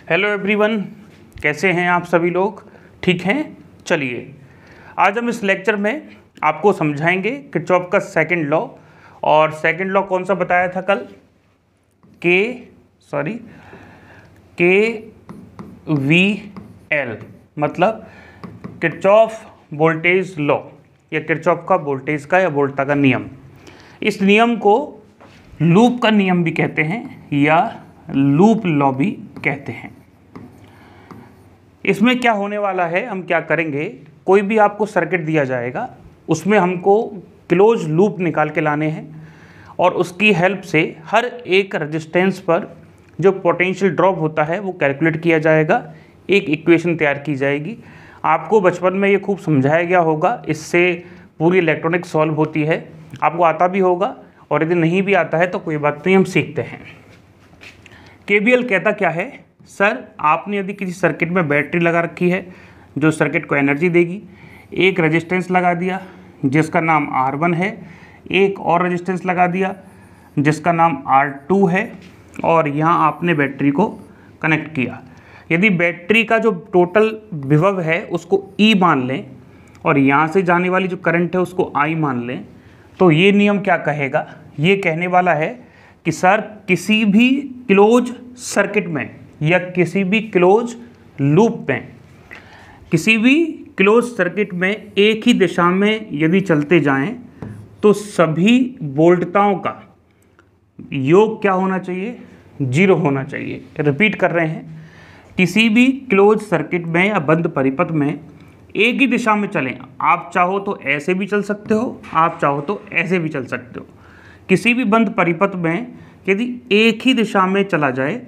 Hello everyone, कैसे हैं आप सभी लोग? ठीक हैं? चलिए आज हम इस लेक्चर में आपको समझाएंगे किरचॉफ का सेकंड लॉ। और सेकंड लॉ कौन सा बताया था कल? KVL मतलब किरचॉफ वोल्टेज लॉ या किरचॉफ का वोल्टेज का या वोल्टा का नियम। इस नियम को लूप का नियम भी कहते हैं या लूप लॉ भी कहते हैं। इसमें क्या होने वाला है, हम क्या करेंगे, कोई भी आपको सर्किट दिया जाएगा, उसमें हमको क्लोज लूप निकाल के लाने हैं और उसकी हेल्प से हर एक रेजिस्टेंस पर जो पोटेंशियल ड्रॉप होता है वो कैलकुलेट किया जाएगा, एक इक्वेशन तैयार की जाएगी। आपको बचपन में ये खूब समझाया गया होगा, इससे पूरी इलेक्ट्रॉनिक सॉल्व होती है, आपको आता भी होगा और यदि नहीं भी आता है तो कोई बात नहीं, हम सीखते हैं। KVL कहता क्या है? सर, आपने यदि किसी सर्किट में बैटरी लगा रखी है जो सर्किट को एनर्जी देगी, एक रेजिस्टेंस लगा दिया जिसका नाम R1 है, एक और रेजिस्टेंस लगा दिया जिसका नाम R2 है और यहाँ आपने बैटरी को कनेक्ट किया। यदि बैटरी का जो टोटल विभव है उसको E मान लें और यहाँ से जाने वाली जो करंट है उसको I मान लें, तो ये नियम क्या कहेगा? ये कहने वाला है कि सर, किसी भी क्लोज सर्किट में या किसी भी क्लोज लूप में, किसी भी क्लोज सर्किट में एक ही दिशा में यदि चलते जाएं तो सभी वोल्टताओं का योग क्या होना चाहिए? 0 होना चाहिए। रिपीट कर रहे हैं, किसी भी क्लोज सर्किट में या बंद परिपथ में एक ही दिशा में चलें। आप चाहो तो ऐसे भी चल सकते हो, आप चाहो तो ऐसे भी चल सकते हो। किसी भी बंद परिपथ में यदि एक ही दिशा में चला जाए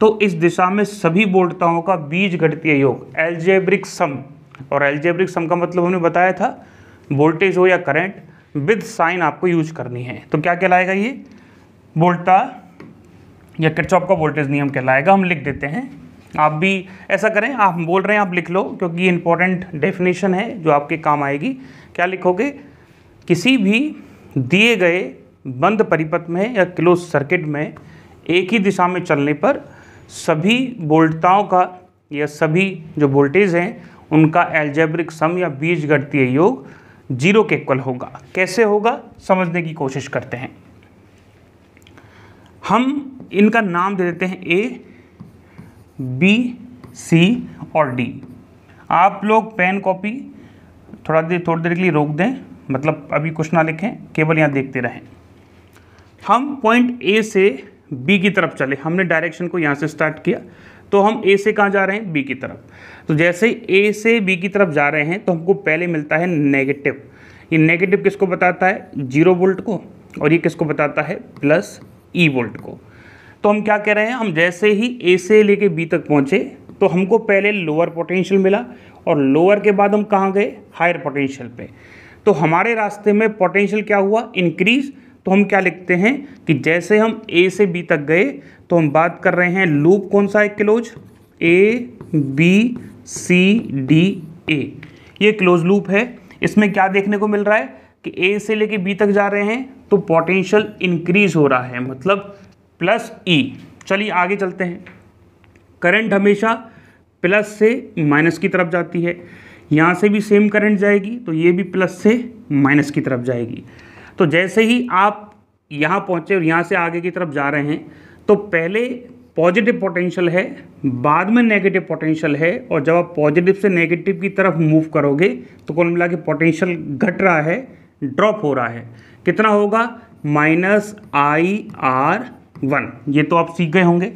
तो इस दिशा में सभी वोल्टताओं का बीजगणितीय योग, एल्जेब्रिक सम, और एल्जेब्रिक सम का मतलब हमने बताया था वोल्टेज हो या करंट, विद साइन आपको यूज करनी है। तो क्या कहलाएगा? ये वोल्टा या किरचॉफ का वोल्टेज नियम कहलाएगा। हम लिख देते हैं, आप भी ऐसा करें, आप बोल रहे हैं आप लिख लो, क्योंकि ये इंपॉर्टेंट डेफिनेशन है जो आपके काम आएगी। क्या लिखोगे? किसी भी दिए गए बंद परिपथ में या क्लोज सर्किट में एक ही दिशा में चलने पर सभी वोल्टताओं का या सभी जो वोल्टेज हैं उनका एल्जेब्रिक सम या बीजगणितीय योग 0 के इक्वल होगा। कैसे होगा समझने की कोशिश करते हैं। हम इनका नाम दे देते हैं A, B, C और D। आप लोग पेन कॉपी थोड़ी देर के लिए रोक दें, मतलब अभी कुछ ना लिखें, केवल यहाँ देखते रहें। हम पॉइंट A से B की तरफ चले, हमने डायरेक्शन को यहाँ से स्टार्ट किया, तो हम A से कहाँ जा रहे हैं? B की तरफ। तो जैसे A से B की तरफ जा रहे हैं तो हमको पहले मिलता है नेगेटिव। ये नेगेटिव किसको बताता है? 0 वोल्ट को, और ये किसको बताता है? प्लस E वोल्ट को। तो हम क्या कह रहे हैं, हम जैसे ही A से लेके B तक पहुँचे तो हमको पहले लोअर पोटेंशियल मिला और लोअर के बाद हम कहाँ गए? हायर पोटेंशियल पे। तो हमारे रास्ते में पोटेंशियल क्या हुआ? इंक्रीज। तो हम क्या लिखते हैं कि जैसे हम A से B तक गए तो हम बात कर रहे हैं लूप कौन सा है? Close. A B C D A, ये क्लोज लूप है। इसमें क्या देखने को मिल रहा है कि A से लेके B तक जा रहे हैं तो पोटेंशियल इंक्रीज हो रहा है, मतलब प्लस E। चलिए आगे चलते हैं। करंट हमेशा प्लस से माइनस की तरफ जाती है, यहाँ से भी सेम करंट जाएगी तो ये भी प्लस से माइनस की तरफ जाएगी। तो जैसे ही आप यहाँ पहुँचे और यहाँ से आगे की तरफ जा रहे हैं तो पहले पॉजिटिव पोटेंशियल है, बाद में नेगेटिव पोटेंशियल है, और जब आप पॉजिटिव से नेगेटिव की तरफ मूव करोगे तो कुल मिला के पोटेंशियल घट रहा है, ड्रॉप हो रहा है। कितना होगा? -IR1। ये तो आप सीख गए होंगे।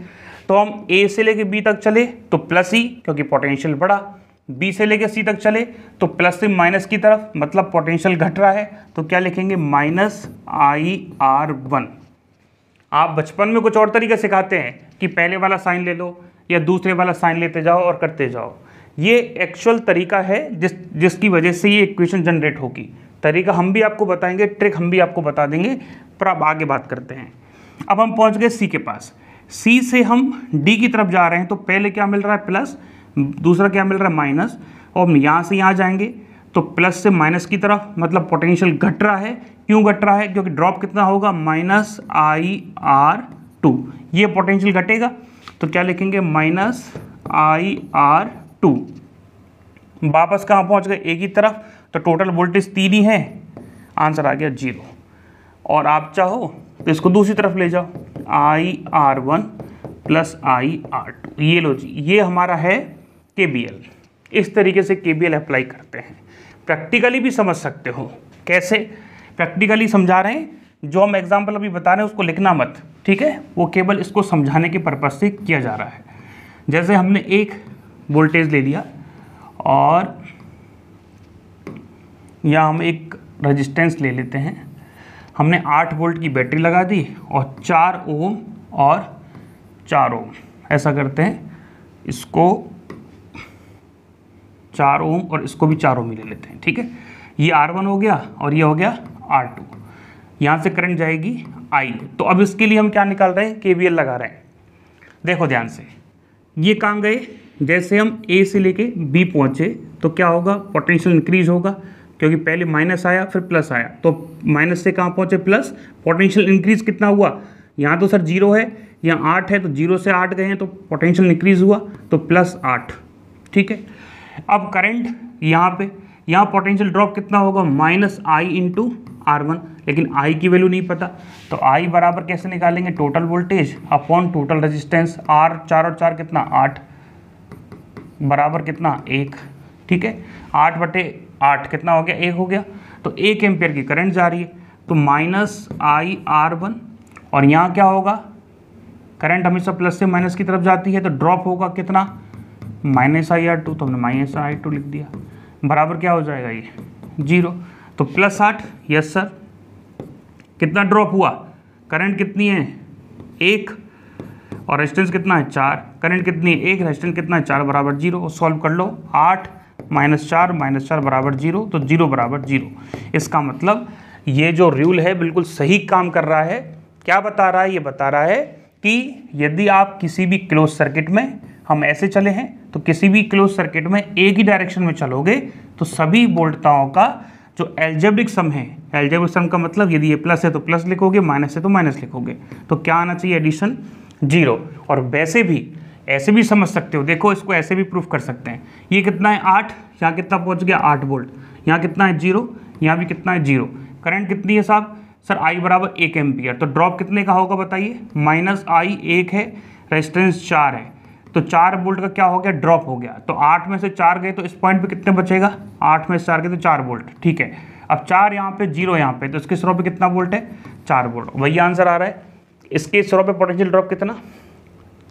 तो हम A से लेके B तक चले तो प्लस E, क्योंकि पोटेंशियल बढ़ा। B से लेके C तक चले तो प्लस से माइनस की तरफ, मतलब पोटेंशियल घट रहा है, तो क्या लिखेंगे? -IR1। आप बचपन में कुछ और तरीका सिखाते हैं कि पहले वाला साइन ले लो या दूसरे वाला साइन लेते जाओ और करते जाओ। ये एक्चुअल तरीका है जिसकी वजह से ये इक्वेशन जनरेट होगी। तरीका हम भी आपको बताएंगे, ट्रिक हम भी आपको बता देंगे, पर अब आगे बात करते हैं। अब हम पहुंच गए C के पास। C से हम D की तरफ जा रहे हैं तो पहले क्या मिल रहा है? प्लस, दूसरा क्या मिल रहा है? माइनस, और हम यहाँ से यहाँ जाएंगे तो प्लस से माइनस की तरफ, मतलब पोटेंशियल घट रहा है। क्यों घट रहा है? क्योंकि ड्रॉप कितना होगा? -IR2। ये पोटेंशियल घटेगा तो क्या लिखेंगे? IR2। वापस कहाँ पहुँच गए, एक ही तरफ, तो टोटल वोल्टेज 3 ही है, आंसर आ गया 0। और आप चाहो तो इसको दूसरी तरफ ले जाओ, IR1 प्लस IR2। ये लो जी, ये हमारा है KVL। इस तरीके से KVL अप्लाई करते हैं। प्रैक्टिकली भी समझ सकते हो। कैसे प्रैक्टिकली समझा रहे हैं, जो हम एग्जाम्पल अभी बता रहे हैं उसको लिखना मत, ठीक है, वो केवल इसको समझाने के पर्पज से किया जा रहा है। जैसे हमने एक वोल्टेज ले लिया और या हम एक रेजिस्टेंस ले लेते हैं, हमने 8 वोल्ट की बैटरी लगा दी और 4 ओम और 4 ओम, ऐसा करते हैं, इसको 4 ओम और इसको भी 4 ओम ही ले लेते हैं, ठीक है। ये R1 हो गया और ये हो गया R2। यहाँ से करंट जाएगी I। तो अब इसके लिए हम क्या निकाल रहे हैं, KVL लगा रहे हैं। देखो ध्यान से, ये कहाँ गए, जैसे हम A से लेके B पहुँचे तो क्या होगा, पोटेंशियल इंक्रीज होगा, क्योंकि पहले माइनस आया फिर प्लस आया, तो माइनस से कहाँ पहुँचे प्लस, पोटेंशियल इंक्रीज कितना हुआ, यहाँ तो सर 0 है, यहाँ 8 है, तो 0 से 8 गए हैं तो पोटेंशियल इंक्रीज हुआ, तो +8, ठीक है। अब करंट यहाँ पोटेंशियल ड्रॉप कितना होगा, -I इंटू R1, लेकिन I की वैल्यू नहीं पता, तो I बराबर कैसे निकालेंगे, total voltage upon total resistance, 4 और 4 कितना 8, बराबर कितना 1, ठीक है। 8/8 कितना हो गया, 1 हो गया, तो 1 एम्पेयर की करंट जा रही है, तो -IR1। और यहाँ क्या होगा, करंट हमेशा प्लस से माइनस की तरफ जाती है, तो ड्रॉप होगा कितना, -IR2, तो हमने -I2 लिख दिया, बराबर क्या हो जाएगा ये 0। तो +8, यस सर। कितना ड्रॉप हुआ, करंट कितनी है 1 और रेजिस्टेंस कितना है 4, करंट कितनी है 1, रेजिस्टेंस कितना है 4, बराबर 0। सॉल्व कर लो, 8 - 4 बराबर 0, तो 0 बराबर 0। इसका मतलब ये जो रूल है बिल्कुल सही काम कर रहा है। क्या बता रहा है, ये बता रहा है कि यदि आप किसी भी क्लोज सर्किट में, हम ऐसे चले हैं तो किसी भी क्लोज सर्किट में एक ही डायरेक्शन में चलोगे तो सभी वोल्टताओं का जो एल्जेब्रिक सम है, एल्जेब्रिक सम का मतलब यदि ये प्लस है तो प्लस लिखोगे, माइनस है तो माइनस लिखोगे, तो क्या आना चाहिए, एडिशन 0। और वैसे भी ऐसे भी समझ सकते हो, देखो इसको ऐसे भी प्रूफ कर सकते हैं, ये कितना है 8, यहाँ कितना पहुँच गया 8 वोल्ट, यहाँ कितना है 0, यहाँ भी कितना है 0, करंट कितनी है साहब, सर I बराबर 1 एम्पियर, तो ड्रॉप कितने का होगा बताइए, -I 1 है, रेजिस्टेंस 4 है, तो 4 वोल्ट का क्या हो गया, ड्रॉप हो गया, तो 8 में से 4 गए तो इस पॉइंट पे कितने बचेगा, 8 में से 4 गए तो 4 वोल्ट, ठीक है। अब 4 यहाँ पे, 0 यहाँ पे, तो इसके सिरों पे कितना वोल्ट है, 4 वोल्ट, वही आंसर आ रहा है। इसके सिरों पे पोटेंशियल ड्रॉप कितना,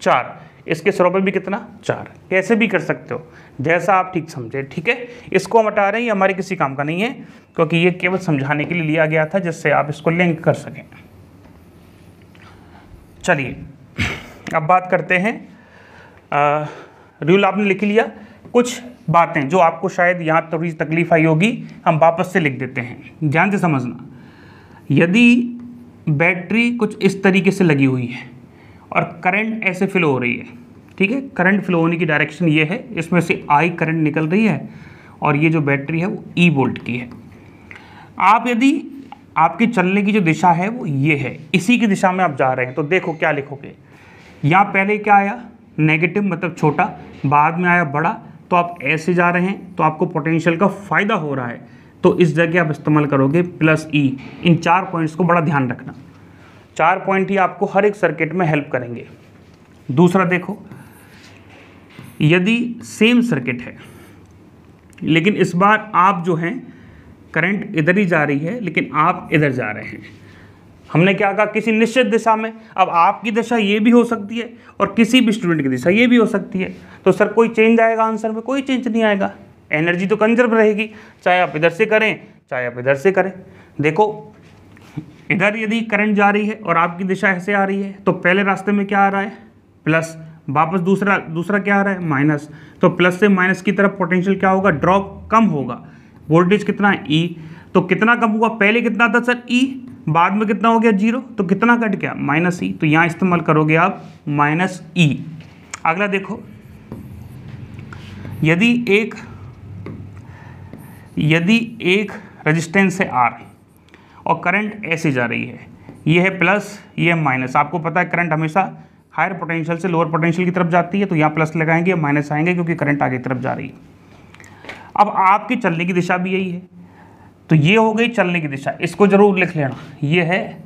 4, इसके सिरों पे भी कितना, 4। कैसे भी कर सकते हो, जैसा आप ठीक समझे, ठीक है। इसको हम हटा रहे हैं, ये हमारे किसी काम का नहीं है, क्योंकि ये केवल समझाने के लिए लिया गया था, जिससे आप इसको लिंक कर सकें। चलिए अब बात करते हैं, रूल आपने लिख लिया, कुछ बातें जो आपको शायद यहाँ थोड़ी तकलीफ आई होगी, हम वापस से लिख देते हैं, ध्यान से समझना। यदि बैटरी कुछ इस तरीके से लगी हुई है और करंट ऐसे फ्लो हो रही है, ठीक है, करंट फ्लो होने की डायरेक्शन ये है, इसमें से I करंट निकल रही है और ये जो बैटरी है वो E वोल्ट की है। आप यदि आपके चलने की जो दिशा है वो ये है, इसी की दिशा में आप जा रहे हैं, तो देखो क्या लिखोगे, यहाँ पहले क्या आया, नेगेटिव मतलब छोटा, बाद में आया बड़ा, तो आप ऐसे जा रहे हैं तो आपको पोटेंशियल का फ़ायदा हो रहा है, तो इस जगह आप इस्तेमाल करोगे +E। इन 4 पॉइंट्स को बड़ा ध्यान रखना, 4 पॉइंट ही आपको हर एक सर्किट में हेल्प करेंगे। दूसरा देखो, यदि सेम सर्किट है लेकिन इस बार आप जो हैं करंट इधर ही जा रही है लेकिन आप इधर जा रहे हैं, हमने क्या कहा, किसी निश्चित दिशा में। अब आपकी दिशा ये भी हो सकती है और किसी भी स्टूडेंट की दिशा ये भी हो सकती है, तो सर कोई चेंज आएगा आंसर में, कोई चेंज नहीं आएगा, एनर्जी तो कंजर्व रहेगी, चाहे आप इधर से करें चाहे आप इधर से करें। देखो इधर यदि करंट जा रही है और आपकी दिशा ऐसे आ रही है, तो पहले रास्ते में क्या आ रहा है, प्लस, वापस दूसरा क्या आ रहा है, माइनस, तो प्लस से माइनस की तरफ पोटेंशियल क्या होगा, ड्रॉप कम होगा, वोल्टेज कितना है E, तो कितना कम हुआ, पहले कितना था सर E, बाद में कितना हो गया 0, तो कितना कट गया -E, तो यहाँ इस्तेमाल करोगे आप -E। अगला देखो, यदि एक रेजिस्टेंस है R और करंट ऐसे जा रही है, ये है प्लस ये है माइनस, आपको पता है करंट हमेशा हायर पोटेंशियल से लोअर पोटेंशियल की तरफ जाती है, तो यहाँ प्लस लगाएंगे, माइनस आएंगे क्योंकि करंट आगे की तरफ जा रही है। अब आपकी चलने की दिशा भी यही है, तो ये हो गई चलने की दिशा, इसको जरूर लिख लेना, ये है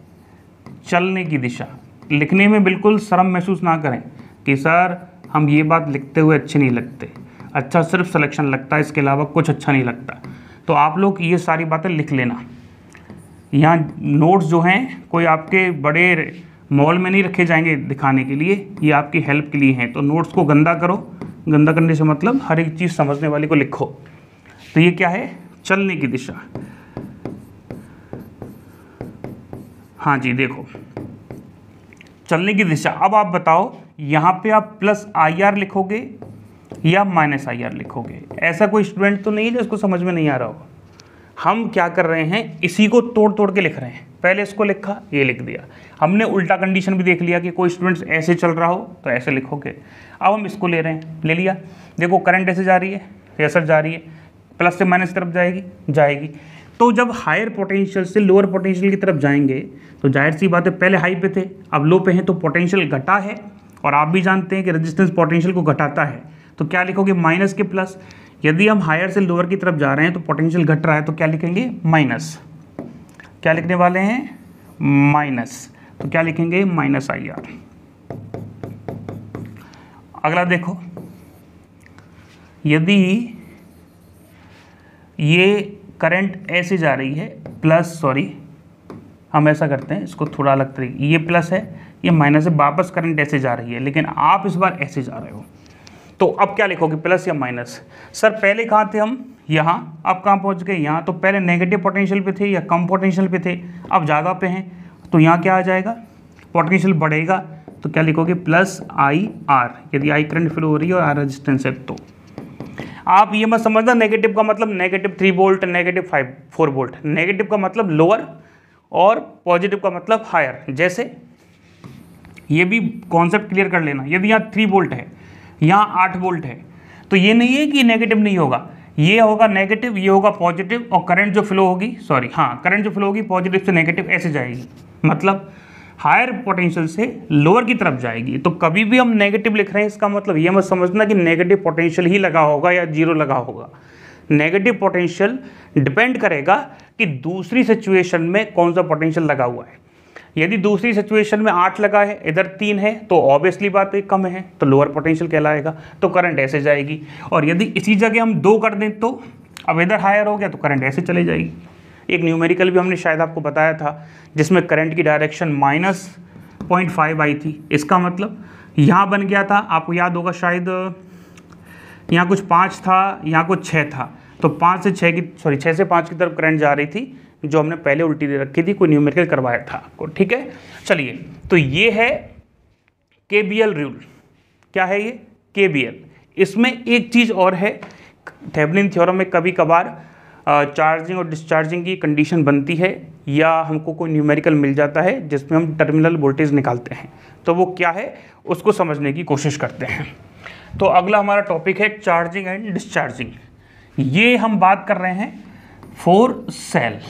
चलने की दिशा। लिखने में बिल्कुल शर्म महसूस ना करें कि सर हम ये बात लिखते हुए अच्छे नहीं लगते, अच्छा सिर्फ सिलेक्शन लगता है, इसके अलावा कुछ अच्छा नहीं लगता। तो आप लोग ये सारी बातें लिख लेना। यहाँ नोट्स जो हैं कोई आपके बड़े मॉल में नहीं रखे जाएंगे दिखाने के लिए, ये आपकी हेल्प के लिए हैं। तो नोट्स को गंदा करो, गंदा करने से मतलब हर एक चीज़ समझने वाले को लिखो। तो ये क्या है, चलने की दिशा। हाँ जी देखो, चलने की दिशा। अब आप बताओ यहाँ पे आप प्लस IR लिखोगे या माइनस IR लिखोगे? ऐसा कोई स्टूडेंट तो नहीं है जिसको समझ में नहीं आ रहा हो। हम क्या कर रहे हैं, इसी को तोड़ तोड़ के लिख रहे हैं। पहले इसको लिखा, ये लिख दिया। हमने उल्टा कंडीशन भी देख लिया कि कोई स्टूडेंट्स ऐसे चल रहा हो तो ऐसे लिखोगे। अब हम इसको ले रहे हैं, ले लिया। देखो करंट ऐसे जा रही है, ऐसे जा रही है, प्लस से माइनस की तरफ जाएगी। तो जब हायर पोटेंशियल से लोअर पोटेंशियल की तरफ जाएंगे तो जाहिर सी बात है, पहले हाई पे थे अब लो पे हैं, तो पोटेंशियल घटा है। और आप भी जानते हैं कि रेजिस्टेंस पोटेंशियल को घटाता है। तो क्या लिखोगे, माइनस के प्लस। यदि हम हायर से लोअर की तरफ जा रहे हैं तो पोटेंशियल घट रहा है, तो क्या लिखेंगे, माइनस। क्या लिखने वाले हैं, माइनस। तो क्या लिखेंगे, माइनस IR। अगला देखो, यदि ये करंट ऐसे जा रही है, प्लस, सॉरी हम ऐसा करते हैं, इसको थोड़ा अलग तरीके, ये प्लस है, ये माइनस है, वापस करंट ऐसे जा रही है, लेकिन आप इस बार ऐसे जा रहे हो। तो अब क्या लिखोगे, प्लस या माइनस? सर पहले कहाँ थे हम, यहाँ, अब कहाँ पहुँच गए, यहाँ। तो पहले नेगेटिव पोटेंशियल पे थे या कम पोटेंशियल पे थे, अब ज़्यादा पे हैं, तो यहाँ क्या आ जाएगा, पोटेंशियल बढ़ेगा। तो क्या लिखोगे, प्लस IR। यदि I करंट फ्लो हो रही है और R रेजिस्टेंस है तो। आप ये मत समझना नेगेटिव का मतलब negative 3 volt, negative 4 volt. Negative का मतलब लोअर और पॉजिटिव का मतलब हायर। जैसे ये भी कॉन्सेप्ट क्लियर कर लेना, यदि यहाँ 3 वोल्ट है, यहाँ 8 वोल्ट है, तो ये नहीं है कि नेगेटिव नहीं होगा, ये होगा नेगेटिव, ये होगा पॉजिटिव, और करंट जो फ्लो होगी, सॉरी हाँ, करंट जो फ्लो होगी पॉजिटिव से नेगेटिव ऐसे जाएगी, मतलब हायर पोटेंशियल से लोअर की तरफ जाएगी। तो कभी भी हम नेगेटिव लिख रहे हैं, इसका मतलब ये मत समझना कि नेगेटिव पोटेंशियल ही लगा होगा या जीरो लगा होगा। नेगेटिव पोटेंशियल डिपेंड करेगा कि दूसरी सिचुएशन में कौन सा पोटेंशियल लगा हुआ है। यदि दूसरी सिचुएशन में 8 लगा है, इधर 3 है, तो ऑब्वियसली बात है कम है, तो लोअर पोटेंशियल कहलाएगा, तो करंट ऐसे जाएगी। और यदि इसी जगह हम 2 कर दें तो अब इधर हायर हो गया तो करंट ऐसे चली जाएगी। एक न्यूमेरिकल भी हमने शायद आपको बताया था जिसमें करंट की डायरेक्शन -0.5 आई थी। इसका मतलब यहाँ बन गया था, आपको याद होगा शायद, यहाँ कुछ 5 था, यहाँ कुछ 6 था, तो 6 से 5 की तरफ करंट जा रही थी, जो हमने पहले उल्टी दे रखी थी, कोई न्यूमेरिकल करवाया था आपको, ठीक है। चलिए, तो ये है KBL रूल। क्या है ये, KBL। इसमें एक चीज़ और है, थेवेनिन थ्योरम में कभी कभार चार्जिंग और डिस्चार्जिंग की कंडीशन बनती है, या हमको कोई न्यूमेरिकल मिल जाता है जिसमें हम टर्मिनल वोल्टेज निकालते हैं, तो वो क्या है उसको समझने की कोशिश करते हैं। तो अगला हमारा टॉपिक है चार्जिंग एंड डिस्चार्जिंग। ये हम बात कर रहे हैं फॉर सेल,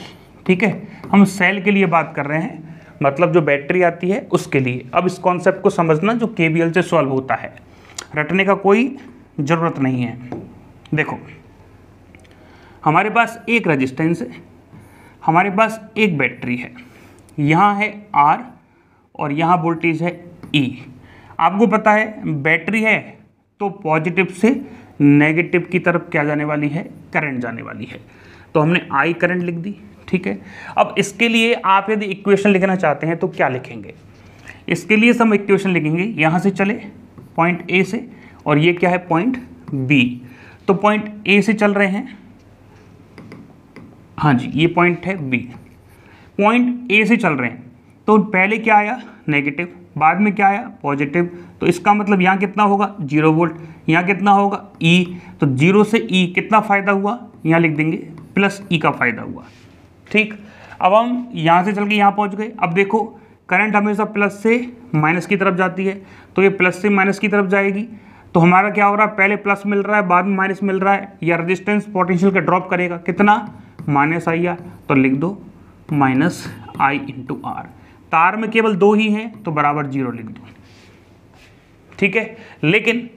ठीक है, हम सेल के लिए बात कर रहे हैं, मतलब जो बैटरी आती है उसके लिए। अब इस कॉन्सेप्ट को समझना जो KBL से सॉल्व होता है, रटने का कोई ज़रूरत नहीं है। देखो, हमारे पास एक रेजिस्टेंस है, हमारे पास एक बैटरी है, यहाँ है R और यहाँ वोल्टेज है E। आपको पता है बैटरी है तो पॉजिटिव से नेगेटिव की तरफ क्या जाने वाली है, करंट जाने वाली है, तो हमने I करंट लिख दी, ठीक है। अब इसके लिए आप यदि इक्वेशन लिखना चाहते हैं तो क्या लिखेंगे, इसके लिए हम इक्वेशन लिखेंगे, यहाँ से चले पॉइंट A से, और ये क्या है पॉइंट B। तो पॉइंट A से चल रहे हैं, हाँ जी ये पॉइंट है B, पॉइंट A से चल रहे हैं, तो पहले क्या आया नेगेटिव, बाद में क्या आया पॉजिटिव, तो इसका मतलब यहाँ कितना होगा 0 वोल्ट, यहाँ कितना होगा E, तो 0 से E कितना फ़ायदा हुआ, यहाँ लिख देंगे प्लस E का फ़ायदा हुआ, ठीक। अब हम यहाँ से चल के यहाँ पहुँच गए। अब देखो करंट हमेशा प्लस से माइनस की तरफ जाती है, तो ये प्लस से माइनस की तरफ जाएगी, तो हमारा क्या हो रहा है, पहले प्लस मिल रहा है बाद में माइनस मिल रहा है, या रेजिस्टेंस पोटेंशियल का ड्रॉप करेगा कितना, -IR, तो लिख दो -I × R। तार में केवल 2 ही हैं तो बराबर 0 लिख दो। ठीक है। लेकिन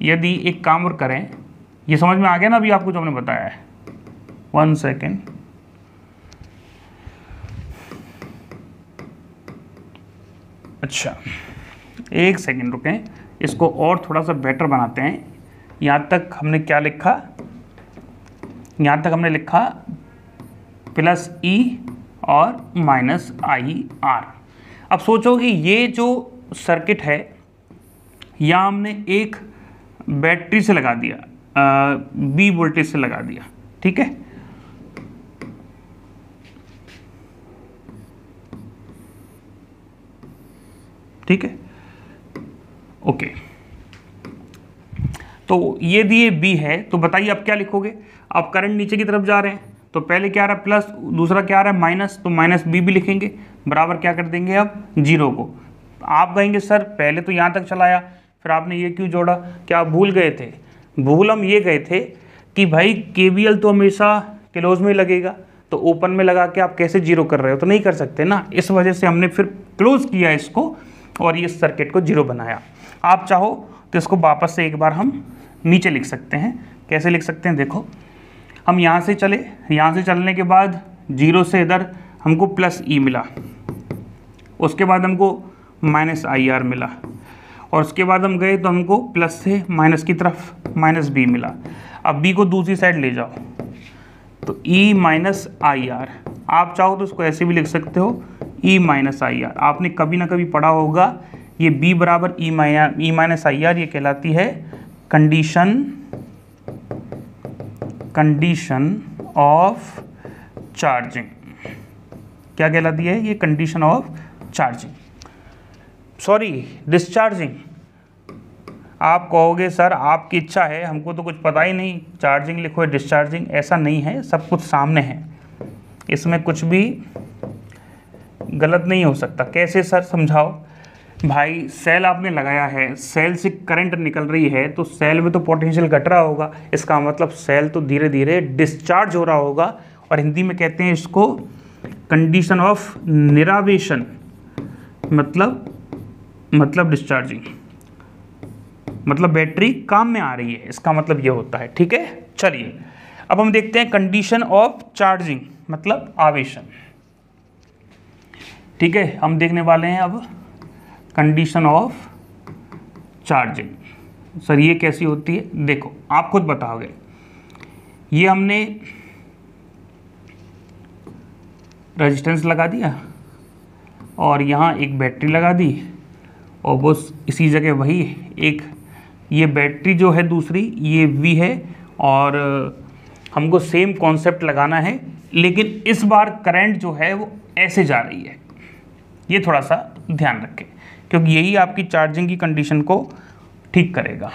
यदि एक काम और करें, ये समझ में आ गया ना अभी आपको जो हमने बताया है। 1 सेकेंड, अच्छा 1 सेकेंड रुकें, इसको और थोड़ा सा बेटर बनाते हैं। यहाँ तक हमने क्या लिखा, यहाँ तक हमने लिखा प्लस ई और माइनस आई आर। अब सोचो कि ये जो सर्किट है यहाँ हमने एक बैटरी से लगा दिया, बी वोल्टेज से लगा दिया, ठीक है। ठीक है, ओके। तो ये दिए बी है, तो बताइए आप क्या लिखोगे। आप करंट नीचे की तरफ जा रहे हैं तो पहले क्या आ रहा है प्लस, दूसरा क्या आ रहा है माइनस, तो माइनस बी भी लिखेंगे, बराबर क्या कर देंगे अब 0 को। आप कहेंगे सर पहले तो यहाँ तक चलाया, फिर आपने ये क्यों जोड़ा, क्या आप भूल गए थे। भूल हम ये गए थे कि भाई केवीएल तो हमेशा क्लोज में लगेगा, तो ओपन में लगा के आप कैसे 0 कर रहे हो, तो नहीं कर सकते ना। इस वजह से हमने फिर क्लोज किया इसको और ये सर्किट को 0 बनाया। आप चाहो तो इसको वापस से एक बार हम नीचे लिख सकते हैं। कैसे लिख सकते हैं, देखो हम यहाँ से चले, यहाँ से चलने के बाद 0 से इधर हमको प्लस ई मिला, उसके बाद हमको माइनस आई आर मिला, और उसके बाद हम गए तो हमको प्लस से माइनस की तरफ माइनस बी मिला। अब बी को दूसरी साइड ले जाओ तो ई माइनस आई आर, आप चाहो तो उसको ऐसे भी लिख सकते हो ई माइनस आई आर। आपने कभी ना कभी पढ़ा होगा ये बी बराबर ई माइनस आई आर, ये कहलाती है कंडीशन ऑफ चार्जिंग। क्या कहलाती है ये, condition of charging, sorry discharging. आप कहोगे सर आपकी इच्छा है, हमको तो कुछ पता ही नहीं, चार्जिंग लिखो है डिस्चार्जिंग, ऐसा नहीं है, सब कुछ सामने है, इसमें कुछ भी गलत नहीं हो सकता। कैसे सर समझाओ। भाई सेल आपने लगाया है, सेल से करंट निकल रही है, तो सेल में तो पोटेंशियल घट रहा होगा, इसका मतलब सेल तो धीरे धीरे डिस्चार्ज हो रहा होगा, और हिंदी में कहते हैं इसको कंडीशन ऑफ निरावेशन, मतलब डिस्चार्जिंग, मतलब बैटरी काम में आ रही है, इसका मतलब ये होता है। ठीक है, चलिए अब हम देखते हैं कंडीशन ऑफ चार्जिंग मतलब आवेशन। ठीक है, हम देखने वाले हैं अब कंडीशन ऑफ चार्जिंग। सर ये कैसी होती है, देखो आप खुद बताओगे। ये हमने रेजिस्टेंस लगा दिया और यहाँ एक बैटरी लगा दी, और वो इसी जगह वही एक, ये बैटरी जो है दूसरी ये V है, और हमको सेम कॉन्सेप्ट लगाना है, लेकिन इस बार करंट जो है वो ऐसे जा रही है। ये थोड़ा सा ध्यान रखें, क्योंकि यही आपकी चार्जिंग की कंडीशन को ठीक करेगा।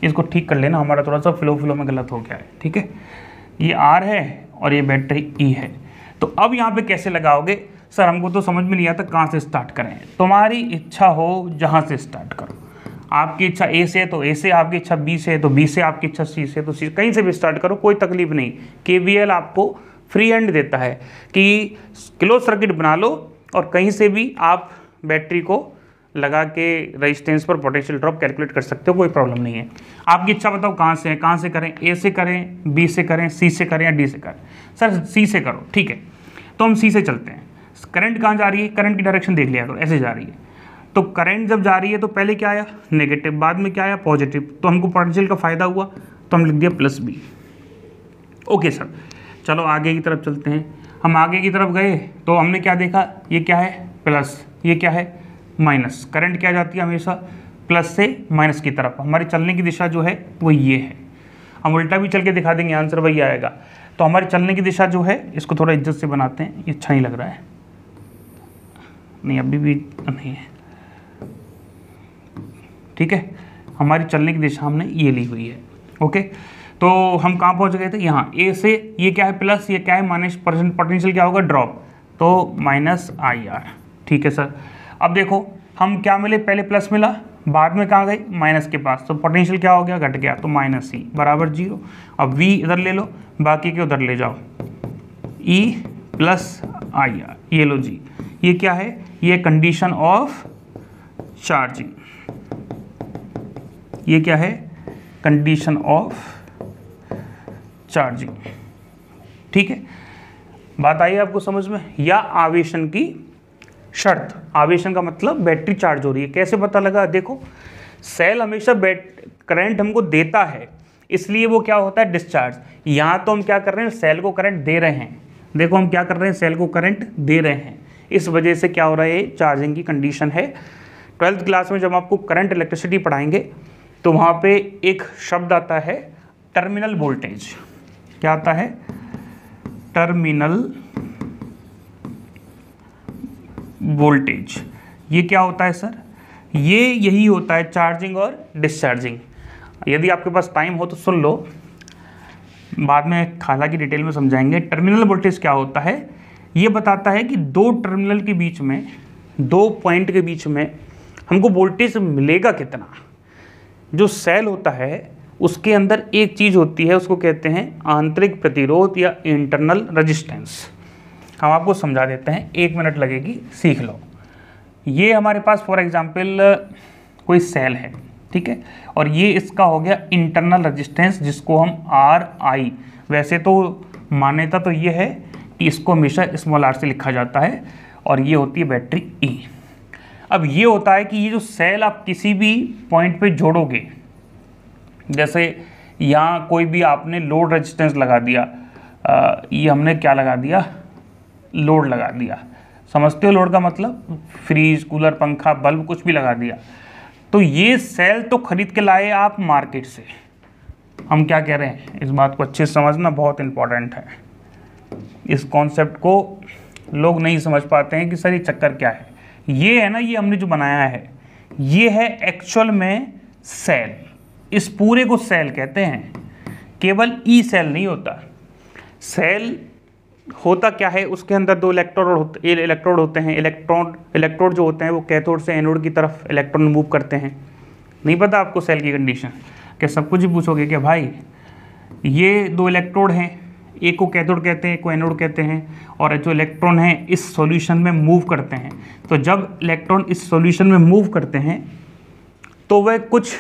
इसको ठीक कर लेना, हमारा थोड़ा सा फ्लो में गलत हो गया है। ठीक है, ये R है और ये बैटरी E है। तो अब यहाँ पे कैसे लगाओगे, सर हमको तो समझ में नहीं आता कहाँ से स्टार्ट करें। तुम्हारी इच्छा हो जहाँ से स्टार्ट करो, आपकी इच्छा A से है तो A से, आपकी इच्छा B से है तो B से, आपकी इच्छा C से तो C, कहीं से भी स्टार्ट करो, कोई तकलीफ नहीं। KVL आपको फ्री हैंड देता है कि क्लोज सर्किट बना लो और कहीं से भी आप बैटरी को लगा के रेजिस्टेंस पर पोटेंशियल ड्रॉप कैलकुलेट कर सकते हो, कोई प्रॉब्लम नहीं है। आपकी इच्छा बताओ कहाँ से है, कहाँ से करें, A से करें, B से करें, C से करें या D से करें। सर C से करो, ठीक है, तो हम C से चलते हैं। करंट कहाँ जा रही है, करंट की डायरेक्शन देख लिया करो, ऐसे जा रही है। तो करंट जब जा रही है तो पहले क्या आया नेगेटिव, बाद में क्या आया पॉजिटिव, तो हमको पोटेंशियल का फ़ायदा हुआ तो हम लिख दिया प्लस B। ओके सर, चलो आगे की तरफ चलते हैं। हम आगे की तरफ गए तो हमने क्या देखा, ये क्या है प्लस, ये क्या है माइनस। करंट क्या जाती है हमेशा प्लस से माइनस की तरफ, हमारी चलने की दिशा जो है वो ये है। हम उल्टा भी चल के दिखा देंगे, आंसर वही आएगा। तो हमारी चलने की दिशा जो है, इसको थोड़ा इज्जत से बनाते हैं, ये अच्छा नहीं लग रहा है, नहीं अभी भी नहीं है। ठीक है, हमारी चलने की दिशा हमने ये ली हुई है। ओके, तो हम कहाँ पहुँच गए थे, यहाँ A से, ये क्या है प्लस, ये क्या है माइनस, पोटेंशियल क्या होगा ड्रॉप, तो माइनस IR। ठीक है सर, अब देखो हम क्या मिले, पहले प्लस मिला, बाद में कहाँ गए माइनस के पास, तो पोटेंशियल क्या हो गया घट गया, तो माइनस C बराबर 0। अब V इधर ले लो, बाकी के उधर ले जाओ, E प्लस IR, ये लो जी, ये क्या है ये कंडीशन ऑफ चार्जिंग, ये क्या है, कंडीशन ऑफ चार्जिंग। ठीक है, बात आई आपको समझ में। या आवेशन की शर्त, आवेशन का मतलब बैटरी चार्ज हो रही है। कैसे पता लगा, देखो सेल हमेशा करंट हमको देता है, इसलिए वो क्या होता है, डिस्चार्ज। यहाँ तो हम क्या कर रहे हैं, सेल को करंट दे रहे हैं। देखो हम क्या कर रहे हैं, सेल को करंट दे रहे हैं, इस वजह से क्या हो रहा है, चार्जिंग की कंडीशन है। 12th क्लास में जब आपको करंट इलेक्ट्रिसिटी पढ़ाएंगे तो वहाँ पे एक शब्द आता है टर्मिनल वोल्टेज। क्या आता है, टर्मिनल वोल्टेज। ये क्या होता है सर, ये यही होता है चार्जिंग और डिस्चार्जिंग। यदि आपके पास टाइम हो तो सुन लो, बाद में हालांकि डिटेल में समझाएंगे। टर्मिनल वोल्टेज क्या होता है, ये बताता है कि दो टर्मिनल के बीच में, दो पॉइंट के बीच में हमको वोल्टेज मिलेगा कितना। जो सेल होता है उसके अंदर एक चीज़ होती है, उसको कहते हैं आंतरिक प्रतिरोध या इंटरनल रेजिस्टेंस। हम आपको समझा देते हैं, 1 मिनट लगेगी, सीख लो। ये हमारे पास फॉर एग्जांपल कोई सेल है, ठीक है, और ये इसका हो गया इंटरनल रेजिस्टेंस, जिसको हम RI, वैसे तो मान्यता तो ये है कि इसको हमेशा स्मॉल r से लिखा जाता है, और ये होती है बैटरी E। अब ये होता है कि ये जो सेल आप किसी भी पॉइंट पे जोड़ोगे, जैसे यहाँ कोई भी आपने लोड रेजिस्टेंस लगा दिया, ये हमने क्या लगा दिया, लोड लगा दिया, समझते हो लोड का मतलब, फ्रीज, कूलर, पंखा, बल्ब, कुछ भी लगा दिया। तो ये सेल तो खरीद के लाए आप मार्केट से। हम क्या कह रहे हैं, इस बात को अच्छे से समझना, बहुत इंपॉर्टेंट है। इस कॉन्सेप्ट को लोग नहीं समझ पाते हैं कि सर ये चक्कर क्या है। ये है ना, ये हमने जो बनाया है, ये है एक्चुअल में सेल। इस पूरे को सेल कहते हैं। केवल ई सेल नहीं होता, सेल होता क्या है, उसके अंदर दो इलेक्ट्रोड होते हैं। इलेक्ट्रोड जो होते हैं वो कैथोड से एनोड की तरफ इलेक्ट्रॉन मूव करते हैं। नहीं पता आपको सेल की कंडीशन, क्या सब कुछ ही पूछोगे कि भाई ये दो इलेक्ट्रोड हैं, एक को कैथोड कहते हैं, एक को एनोड कहते हैं, और जो इलेक्ट्रॉन है इस सॉल्यूशन में मूव करते हैं। तो जब इलेक्ट्रॉन इस सॉल्यूशन में मूव करते हैं तो वह कुछ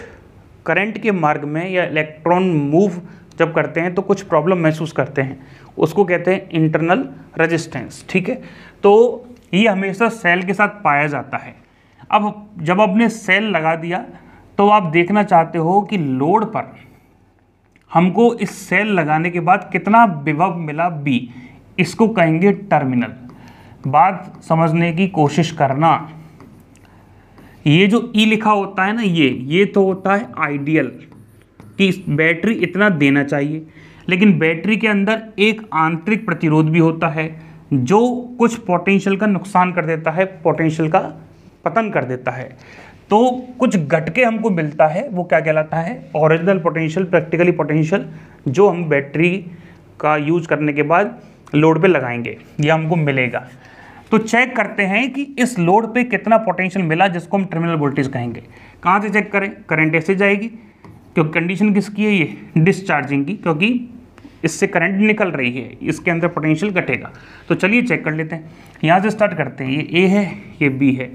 करंट के मार्ग में, या इलेक्ट्रॉन मूव जब करते हैं तो कुछ प्रॉब्लम महसूस करते हैं, उसको कहते हैं इंटरनल रेजिस्टेंस। ठीक है, तो ये हमेशा सेल के साथ पाया जाता है। अब जब आपने सेल लगा दिया तो आप देखना चाहते हो कि लोड पर हमको इस सेल लगाने के बाद कितना विभव मिला, B, इसको कहेंगे टर्मिनल। बात समझने की कोशिश करना, ये जो E लिखा होता है ना, ये तो होता है आइडियल कि बैटरी इतना देना चाहिए, लेकिन बैटरी के अंदर एक आंतरिक प्रतिरोध भी होता है जो कुछ पोटेंशियल का नुकसान कर देता है, पोटेंशियल का पतन कर देता है। तो कुछ घटके हमको मिलता है, वो क्या कहलाता है, ओरिजिनल पोटेंशियल, प्रैक्टिकली पोटेंशियल, जो हम बैटरी का यूज करने के बाद लोड पे लगाएंगे, ये हमको मिलेगा। तो चेक करते हैं कि इस लोड पे कितना पोटेंशियल मिला, जिसको हम टर्मिनल वोल्टेज कहेंगे। कहाँ से चेक करें, करंट ऐसे जाएगी, क्योंकि कंडीशन किसकी है, ये डिस्चार्जिंग की, क्योंकि इससे करंट निकल रही है, इसके अंदर पोटेंशियल घटेगा। तो चलिए चेक कर लेते हैं, यहाँ से स्टार्ट करते हैं। ये A है, ये B है,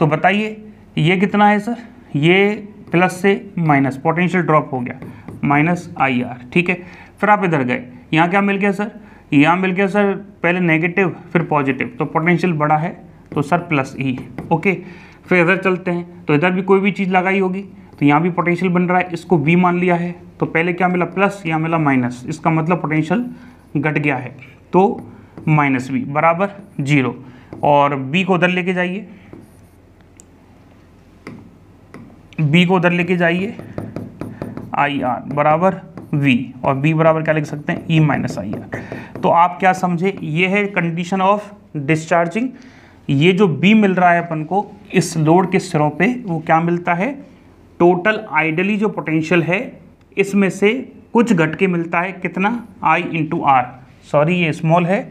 तो बताइए ये कितना है सर, ये प्लस से माइनस, पोटेंशियल ड्रॉप हो गया, -IR। ठीक है, फिर आप इधर गए, यहाँ क्या मिल गया सर, यहाँ मिल गया सर पहले नेगेटिव फिर पॉजिटिव, तो पोटेंशियल बड़ा है तो सर +E। ओके, फिर इधर चलते हैं, तो इधर भी कोई भी चीज़ लगाई होगी तो यहाँ भी पोटेंशियल बन रहा है, इसको V मान लिया है, तो पहले क्या मिला प्लस, यहाँ मिला माइनस, इसका मतलब पोटेंशियल घट गया है, तो -V बराबर 0। और B को उधर लेके जाइए, B को उधर लेके जाइए, IR बराबर V, और B बराबर क्या लिख सकते हैं, E - IR। तो आप क्या समझे, ये है कंडीशन ऑफ डिस्चार्जिंग। ये जो B मिल रहा है अपन को इस लोड के सिरों पे, वो क्या मिलता है, टोटल आइडली जो पोटेंशियल है इसमें से कुछ घटके मिलता है, कितना, I × R। सॉरी ये स्मॉल है,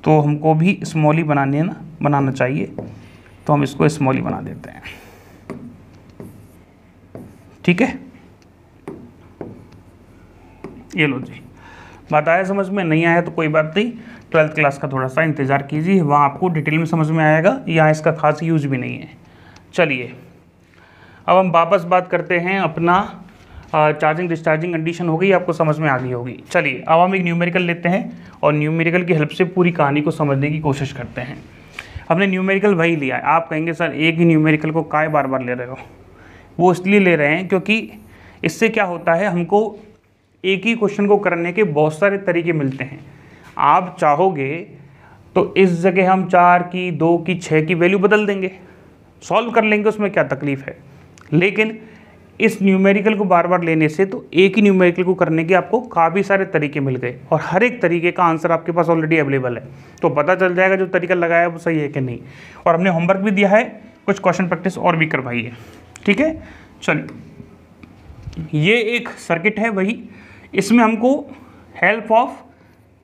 तो हमको भी स्मॉल ही बनाना चाहिए, तो हम इसको स्मॉल ही बना देते हैं। ठीक है, ये लो जी, बात आया समझ में? नहीं आया तो कोई बात नहीं, 12th क्लास का थोड़ा सा इंतज़ार कीजिए, वहाँ आपको डिटेल में समझ में आएगा, यहाँ इसका खास यूज भी नहीं है। चलिए अब हम वापस बात करते हैं अपना चार्जिंग डिस्चार्जिंग कंडीशन हो गई, आपको समझ में आ गई होगी। चलिए अब हम एक न्यूमेरिकल लेते हैं और न्यूमेरिकल की हेल्प से पूरी कहानी को समझने की कोशिश करते हैं। हमने न्यूमेरिकल वही लिया है। आप कहेंगे सर एक ही न्यूमेरिकल को काहे बार बार ले रहे हो? वो इसलिए ले रहे हैं क्योंकि इससे क्या होता है, हमको एक ही क्वेश्चन को करने के बहुत सारे तरीके मिलते हैं। आप चाहोगे तो इस जगह हम 4 की, 2 की, 6 की वैल्यू बदल देंगे, सॉल्व कर लेंगे, उसमें क्या तकलीफ है। लेकिन इस न्यूमेरिकल को बार बार लेने से तो एक ही न्यूमेरिकल को करने के आपको काफ़ी सारे तरीके मिल गए और हर एक तरीके का आंसर आपके पास ऑलरेडी अवेलेबल है, तो पता चल जाएगा जो तरीका लगाया है वो सही है कि नहीं। और हमने होमवर्क भी दिया है, कुछ क्वेश्चन प्रैक्टिस और भी करवाई है, ठीक है। चलिए ये एक सर्किट है वही, इसमें हमको हेल्प ऑफ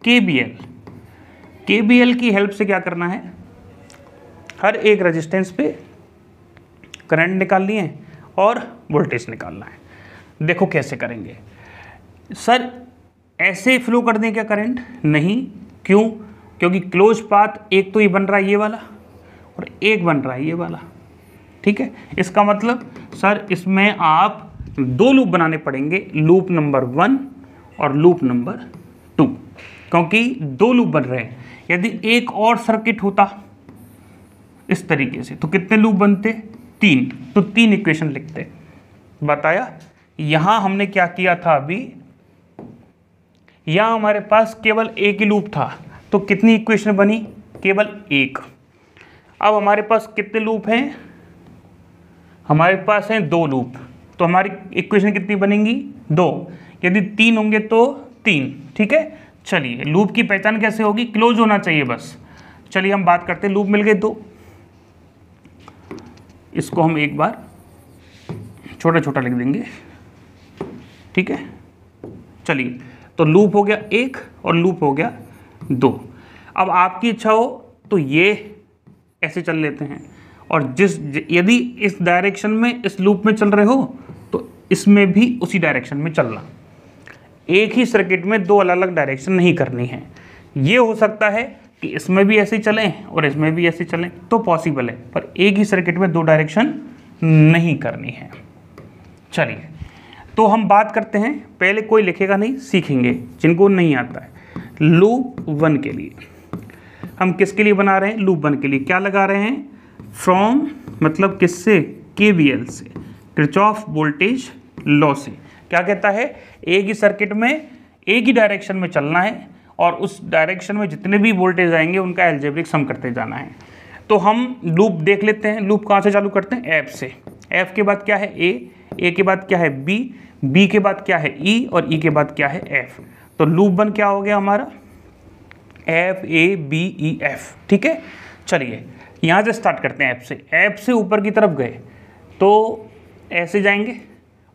KVL की हेल्प से क्या करना है, हर एक रेजिस्टेंस पे करंट निकालनी है और वोल्टेज निकालना है। देखो कैसे करेंगे सर, ऐसे फ्लो कर दें क्या करंट? नहीं, क्यों? क्योंकि क्लोज पाथ एक तो ये बन रहा है ये वाला और एक बन रहा है ये वाला, ठीक है। इसका मतलब सर इसमें आप 2 लूप बनाने पड़ेंगे, लूप नंबर 1 और लूप नंबर 2, क्योंकि 2 लूप बन रहे हैं। यदि एक और सर्किट होता इस तरीके से तो कितने लूप बनते? 3, तो 3 इक्वेशन लिखते। बताया? यहां हमने क्या किया था, अभी यहां हमारे पास केवल एक ही लूप था, तो कितनी इक्वेशन बनी? केवल एक। अब हमारे पास कितने लूप हैं? हमारे पास हैं 2 लूप, तो हमारी इक्वेशन कितनी बनेंगी? 2। यदि 3 होंगे तो 3, ठीक है। चलिए लूप की पहचान कैसे होगी? क्लोज होना चाहिए बस। चलिए हम बात करते हैं, लूप मिल गए 2, इसको हम एक बार छोटा छोटा लिख देंगे, ठीक है। चलिए तो लूप हो गया 1 और लूप हो गया 2। अब आपकी इच्छा हो तो ये ऐसे चल लेते हैं, और यदि इस डायरेक्शन में इस लूप में चल रहे हो तो इसमें भी उसी डायरेक्शन में चलना। एक ही सर्किट में 2 अलग अलग डायरेक्शन नहीं करनी है। ये हो सकता है कि इसमें भी ऐसे चलें और इसमें भी ऐसे चलें, तो पॉसिबल है, पर एक ही सर्किट में 2 डायरेक्शन नहीं करनी है। चलिए तो हम बात करते हैं, पहले कोई लिखेगा नहीं, सीखेंगे जिनको नहीं आता है। लूप 1 के लिए हम किसके लिए बना रहे हैं? लूप 1 के लिए क्या लगा रहे हैं? फ्रॉम मतलब किससे? KVL से, किरचॉफ वोल्टेज लॉ से। क्या कहता है? एक ही सर्किट में एक ही डायरेक्शन में चलना है और उस डायरेक्शन में जितने भी वोल्टेज आएंगे उनका अलजेब्रिक सम करते जाना है। तो हम लूप देख लेते हैं। लूप कहाँ से चालू करते हैं? F से। F के बाद क्या है? A के बाद क्या है? B के बाद क्या है? E और E के बाद क्या है? F। तो लूप 1 क्या हो गया हमारा? FABEF, ठीक है। चलिए यहाँ से स्टार्ट करते हैं। F से ऊपर की तरफ गए तो ऐसे जाएंगे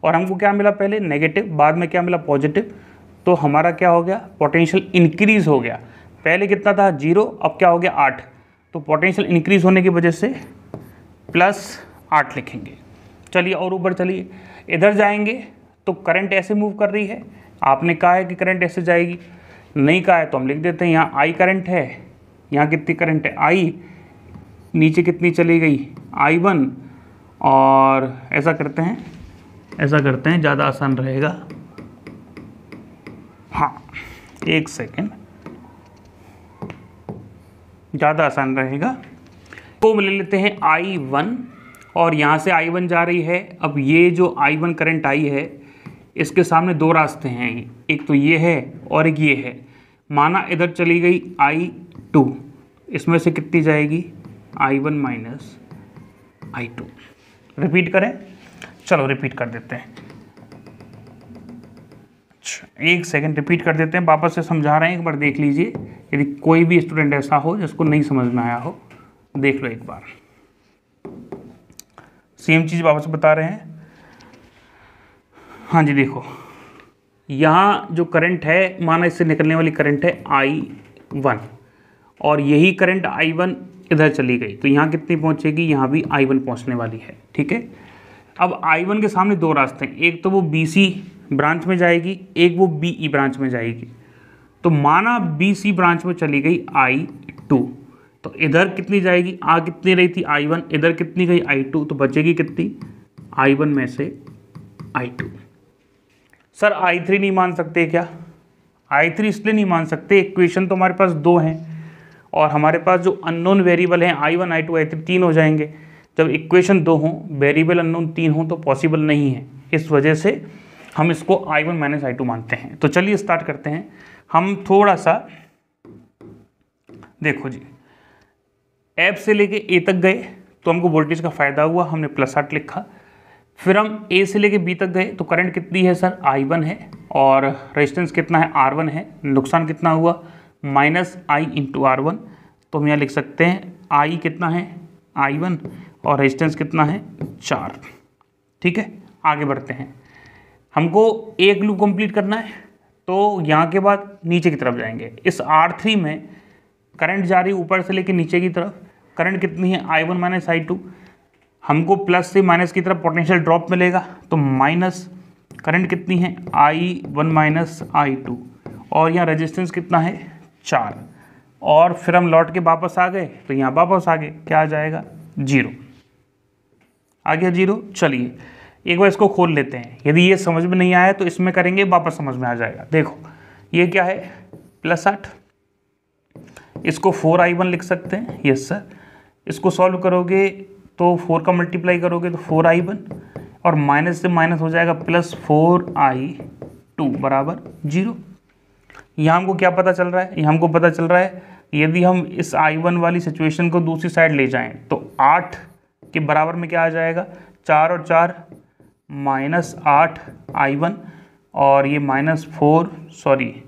और हमको क्या मिला? पहले नेगेटिव, बाद में क्या मिला? पॉजिटिव। तो हमारा क्या हो गया? पोटेंशियल इंक्रीज हो गया। पहले कितना था? 0, अब क्या हो गया? 8। तो पोटेंशियल इंक्रीज होने की वजह से +8 लिखेंगे। चलिए और ऊपर चलिए, इधर जाएंगे तो करंट ऐसे मूव कर रही है। आपने कहा है कि करंट ऐसे जाएगी, नहीं कहा है तो हम लिख देते हैं यहाँ I करंट है, यहाँ कितनी करंट है? I, नीचे कितनी चली गई? I1। और ऐसा करते हैं, ज़्यादा आसान रहेगा। हाँ एक सेकेंड, ज़्यादा आसान रहेगा। तो ले लेते हैं I1 और यहाँ से I1 जा रही है। अब ये जो I1 करंट आई है इसके सामने 2 रास्ते हैं, एक तो ये है और एक ये है। माना इधर चली गई I2, इसमें से कितनी जाएगी? I1 minus I2। रिपीट करें? चलो रिपीट कर देते हैं। अच्छा एक सेकंड रिपीट कर देते हैं, वापस से समझा रहे हैं, एक बार देख लीजिए। यदि कोई भी स्टूडेंट ऐसा हो जिसको नहीं समझ में आया हो, देख लो एक बार। सेम चीज़ वापस बता रहे हैं। हाँ जी देखो, यहाँ जो करंट है, माना इससे निकलने वाली करंट है I1 और यही करंट I1 इधर चली गई तो यहाँ कितनी पहुँचेगी? यहाँ भी I1 पहुँचने वाली है, ठीक है। अब I1 के सामने 2 रास्ते हैं, एक तो वो BC ब्रांच में जाएगी, एक वो BE ब्रांच में जाएगी। तो माना BC ब्रांच में चली गई I2, तो इधर कितनी जाएगी, कितनी रही थी I1, इधर कितनी गई I2, तो बचेगी कितनी I1 में से I2। सर I3 नहीं मान सकते क्या? I3 इसलिए नहीं मान सकते, इक्वेशन तो हमारे पास 2 हैं और हमारे पास जो अननोन वेरिएबल हैं I1 I2 I3 3 हो जाएंगे। जब इक्वेशन 2 हों, वेरिएबल अननोन 3 हों तो पॉसिबल नहीं है, इस वजह से हम इसको I1 माइनस I2 मानते हैं। तो चलिए स्टार्ट करते हैं। हम थोड़ा सा देखो जी, F से लेके A तक गए तो हमको वोल्टेज का फ़ायदा हुआ, हमने +8 लिखा। फिर हम A से लेके B तक गए तो करंट कितनी है सर, I1 है, और रेजिस्टेंस कितना है, R1 है। नुकसान कितना हुआ, -I × R1। तो हम यहाँ लिख सकते हैं I कितना है, I1, और रेजिस्टेंस कितना है, 4। ठीक है, आगे बढ़ते हैं। हमको एक लूप कंप्लीट करना है, तो यहाँ के बाद नीचे की तरफ जाएंगे। इस R3 में करंट जा रही है ऊपर से लेके नीचे की तरफ। करंट कितनी है, I1 माइनस I2। हमको प्लस से माइनस की तरफ पोटेंशियल ड्रॉप मिलेगा, तो माइनस करंट कितनी है, I1 माइनस I2, और यहाँ रेजिस्टेंस कितना है, 4। और फिर हम लौट के वापस आ गए तो यहाँ वापस आ गए, क्या आ जाएगा, 0 आ गया, 0। चलिए एक बार इसको खोल लेते हैं, यदि ये समझ में नहीं आया तो इसमें करेंगे, वापस समझ में आ जाएगा। देखो ये क्या है, +8, इसको 4I1 लिख सकते हैं, यस सर। इसको सॉल्व करोगे तो 4 का मल्टीप्लाई करोगे तो 4I1, और माइनस से माइनस हो जाएगा +4I2 बराबर 0। यहाँ हमको क्या पता चल रहा है, यहाँ हमको पता चल रहा है यदि हम इस I1 वाली सिचुएशन को दूसरी साइड ले जाएं तो 8 के बराबर में क्या आ जाएगा, 4 और 4 -8I1, और ये -4, सॉरी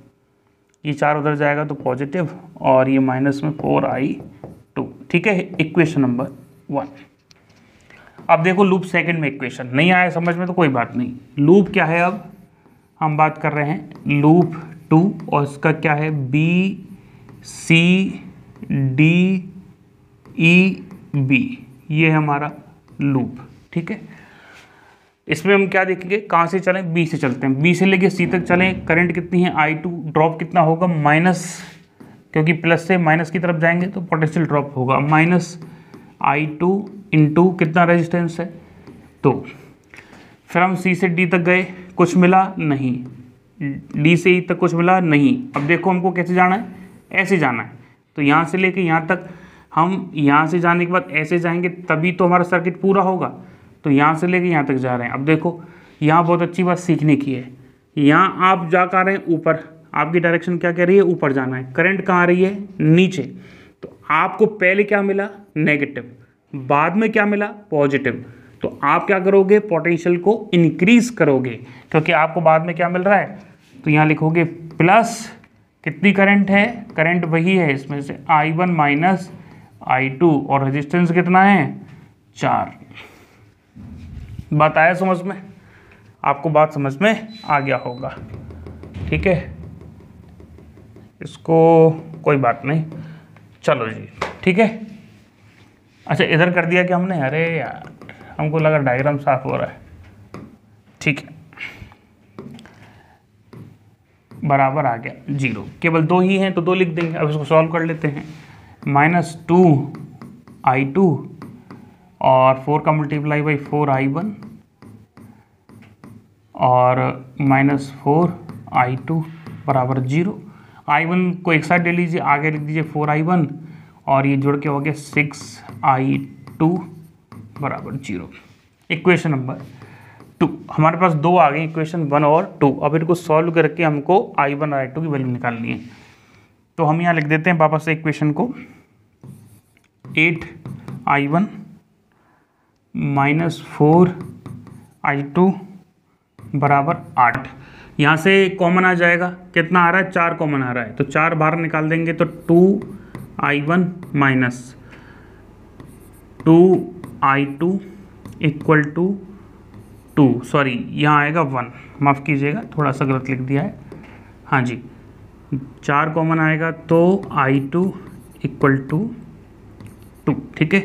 ये 4 उधर जाएगा तो पॉजिटिव, और ये माइनस में 4I2। ठीक है, इक्वेशन नंबर 1। अब देखो लूप सेकंड में इक्वेशन नहीं आया समझ में तो कोई बात नहीं। लूप क्या है, अब हम बात कर रहे हैं लूप 2, और इसका क्या है, BCDEB, ये है हमारा लूप। ठीक है, इसमें हम क्या देखेंगे, कहाँ से चलें, B से चलते हैं। B से लेके C तक चलें। करंट कितनी है, I2, ड्रॉप कितना होगा, माइनस, क्योंकि प्लस से माइनस की तरफ जाएंगे तो पोटेंशियल ड्रॉप होगा, -I2 इंटू कितना रेजिस्टेंस है, 2। फिर हम C से D तक गए, कुछ मिला नहीं, D से E तक कुछ मिला नहीं। अब देखो हमको कैसे जाना है, ऐसे जाना है। तो यहाँ से लेके यहाँ तक, हम यहाँ से जाने के बाद ऐसे जाएंगे तभी तो हमारा सर्किट पूरा होगा। तो यहाँ से लेके यहाँ तक जा रहे हैं। अब देखो यहाँ बहुत अच्छी बात सीखने की है, यहाँ आप जा कर रहे हैं ऊपर, आपकी डायरेक्शन क्या कह रही है, ऊपर जाना है। करंट कहाँ आ रही है, नीचे। तो आपको पहले क्या मिला, नेगेटिव, बाद में क्या मिला, पॉजिटिव। तो आप क्या करोगे, पोटेंशियल को इंक्रीज करोगे, क्योंकि आपको बाद में क्या मिल रहा है। तो यहाँ लिखोगे प्लस, कितनी करंट है, करंट वही है इसमें से I1 माइनस I2, और रेजिस्टेंस कितना है, 4। बात आया समझ में, आपको बात समझ में आ गया होगा। ठीक है, इसको कोई बात नहीं, चलो जी। ठीक है, अच्छा इधर कर दिया क्या हमने, अरे यार हमको लगा डायग्राम साफ हो रहा है। ठीक है, बराबर आ गया 0, केवल 2 ही हैं तो 2 लिख देंगे। अब इसको सॉल्व कर लेते हैं, -2I2 और 4 का मल्टीप्लाई बाई 4I1 और -4I2 बराबर 0। I1 को एक साइड ले लीजिए, आगे लिख दीजिए 4I1, और ये जुड़ के हो गया 6I2 बराबर 0। इक्वेशन नंबर 2 हमारे पास 2 आ गई, इक्वेशन 1 और 2। अब इनको सॉल्व करके हमको I1 और I2 की वैल्यू निकालनी है। तो हम यहाँ लिख देते हैं वापस से इक्वेशन को, 8I1 -4I2 बराबर 8। यहाँ से कॉमन आ जाएगा, कितना आ रहा है, 4 कॉमन आ रहा है, तो 4 बाहर निकाल देंगे तो 2I1 minus 2I2 equal to 2, sorry यहाँ आएगा 1, माफ़ कीजिएगा थोड़ा सा गलत लिख दिया है। हाँ जी, 4 कॉमन आएगा तो I2 इक्वल टू 2। ठीक है,